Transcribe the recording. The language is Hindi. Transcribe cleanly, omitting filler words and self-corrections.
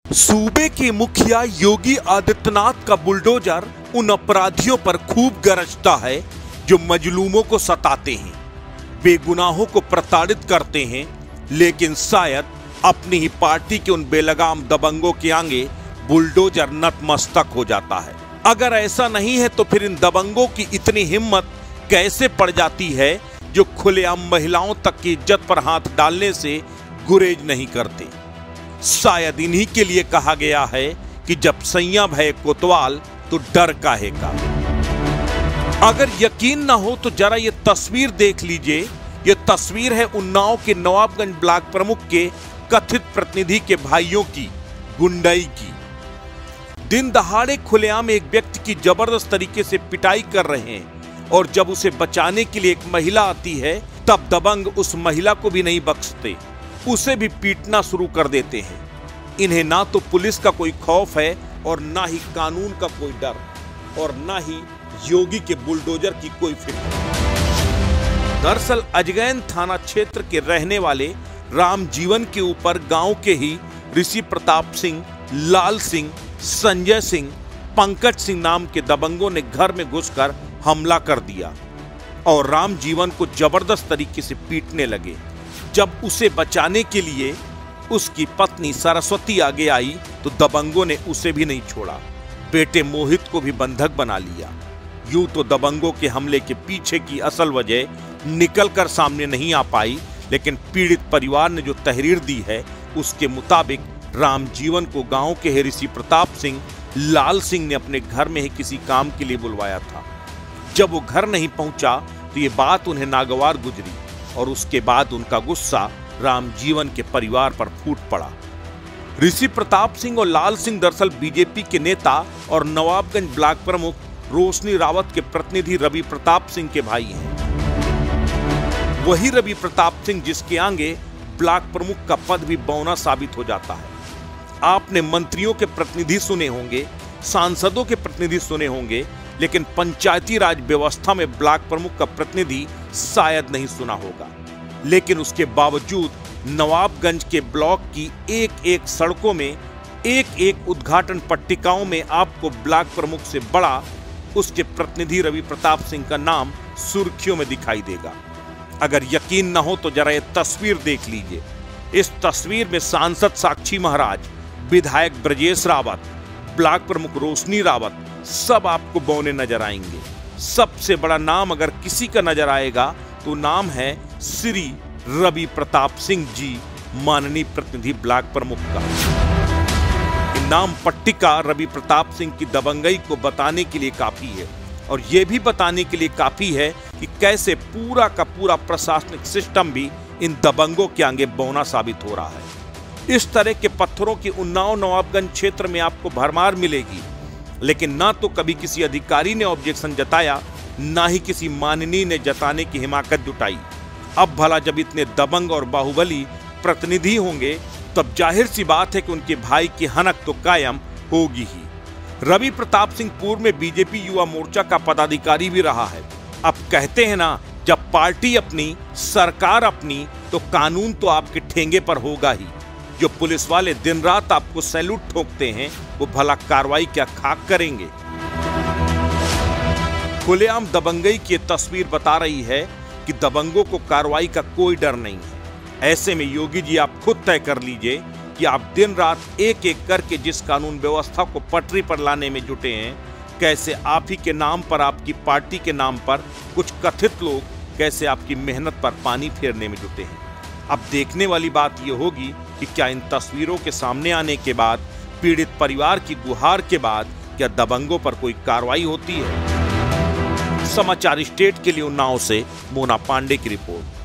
सूबे के मुखिया योगी आदित्यनाथ का बुलडोजर उन अपराधियों पर खूब गरजता है जो मजलूमों को सताते हैं, बेगुनाहों को प्रताड़ित करते हैं, लेकिन शायद अपनी ही पार्टी के उन बेलगाम दबंगों के आगे बुलडोजर नतमस्तक हो जाता है। अगर ऐसा नहीं है तो फिर इन दबंगों की इतनी हिम्मत कैसे पड़ जाती है जो खुलेआम महिलाओं तक की इज्जत पर हाथ डालने से गुरेज नहीं करते। शायद इन्हीं के लिए कहा गया है कि जब सैया भय कोतवाल तो डर काहे का। अगर यकीन ना हो तो जरा ये तस्वीर देख लीजिए। ये तस्वीर है उन्नाव के नवाबगंज ब्लॉक प्रमुख के कथित प्रतिनिधि के भाइयों की गुंडाई की। दिन दहाड़े खुलेआम एक व्यक्ति की जबरदस्त तरीके से पिटाई कर रहे हैं और जब उसे बचाने के लिए एक महिला आती है तब दबंग उस महिला को भी नहीं बख्शते, उसे भी पीटना शुरू कर देते हैं। इन्हें ना तो पुलिस का कोई खौफ है और ना ही कानून का कोई डर और ना ही योगी के बुलडोजर की कोई फिक्र। दरअसल अजगैन थाना क्षेत्र के रहने वाले राम जीवन के ऊपर गांव के ही ऋषि प्रताप सिंह, लाल सिंह, संजय सिंह, पंकज सिंह नाम के दबंगों ने घर में घुसकर हमला कर दिया और राम जीवन को जबरदस्त तरीके से पीटने लगे। जब उसे बचाने के लिए उसकी पत्नी सरस्वती आगे आई तो दबंगों ने उसे भी नहीं छोड़ा, बेटे मोहित को भी बंधक बना लिया। यूं तो दबंगों के हमले के पीछे की असल वजह निकलकर सामने नहीं आ पाई, लेकिन पीड़ित परिवार ने जो तहरीर दी है उसके मुताबिक राम जीवन को गांव के ऋषि प्रताप सिंह, लाल सिंह ने अपने घर में ही किसी काम के लिए बुलवाया था। जब वो घर नहीं पहुंचा तो ये बात उन्हें नागवार गुजरी और उसके बाद उनका गुस्सा राम जीवन के परिवार पर फूट पड़ा। ऋषि प्रताप सिंह और लाल सिंह दरअसल बीजेपी के नेता और नवाबगंज ब्लॉक प्रमुख रोशनी रावत के प्रतिनिधि रवि प्रताप सिंह के भाई हैं। वही रवि प्रताप सिंह जिसके आगे ब्लॉक प्रमुख का पद भी बौना साबित हो जाता है। आपने मंत्रियों के प्रतिनिधि सुने होंगे, सांसदों के प्रतिनिधि सुने होंगे, लेकिन पंचायती राज व्यवस्था में ब्लॉक प्रमुख का प्रतिनिधि शायद नहीं सुना होगा। लेकिन उसके बावजूद नवाबगंज के ब्लॉक की एक एक सड़कों में, एक एक उद्घाटन पट्टिकाओं में आपको ब्लॉक प्रमुख से बड़ा उसके प्रतिनिधि रवि प्रताप सिंह का नाम सुर्खियों में दिखाई देगा। अगर यकीन न हो तो जरा ये तस्वीर देख लीजिए। इस तस्वीर में सांसद साक्षी महाराज, विधायक ब्रजेश रावत, ब्लॉक प्रमुख रोशनी रावत सब आपको बौने नजर आएंगे। सबसे बड़ा नाम अगर किसी का नजर आएगा तो नाम है श्री रवि प्रताप सिंह जी, माननीय प्रतिनिधि ब्लॉक प्रमुख का। नाम पट्टिका रवि प्रताप सिंह की दबंगई को बताने के लिए काफी है और यह भी बताने के लिए काफी है कि कैसे पूरा का पूरा प्रशासनिक सिस्टम भी इन दबंगों के आगे बौना साबित हो रहा है। इस तरह के पत्थरों की उन्नाव नवाबगंज क्षेत्र में आपको भरमार मिलेगी, लेकिन ना तो कभी किसी अधिकारी ने ऑब्जेक्शन जताया, ना ही किसी माननीय ने जताने की हिमाकत जुटाई। अब भला जब इतने दबंग और बाहुबली प्रतिनिधि होंगे तब जाहिर सी बात है कि उनके भाई की हनक तो कायम होगी ही। रवि प्रताप सिंह पूर्व में बीजेपी युवा मोर्चा का पदाधिकारी भी रहा है। अब कहते हैं ना, जब पार्टी अपनी, सरकार अपनी, तो कानून तो आपके ठेंगे पर होगा ही। जो पुलिस वाले दिन रात आपको सैल्यूट ठोकते हैं वो भला कार्रवाई क्या खाक करेंगे। खुलेआम दबंगई की तस्वीर बता रही है कि दबंगों को कार्रवाई का कोई डर नहीं है। ऐसे में योगी जी आप खुद तय कर लीजिए कि आप दिन रात एक एक करके जिस कानून व्यवस्था को पटरी पर लाने में जुटे हैं, कैसे आप ही के नाम पर, आपकी पार्टी के नाम पर कुछ कथित लोग कैसे आपकी मेहनत पर पानी फेरने में जुटे हैं। अब देखने वाली बात यह होगी कि क्या इन तस्वीरों के सामने आने के बाद, पीड़ित परिवार की गुहार के बाद, क्या दबंगों पर कोई कार्रवाई होती है। समाचार स्टेट के लिए उन्नाव से मोना पांडे की रिपोर्ट।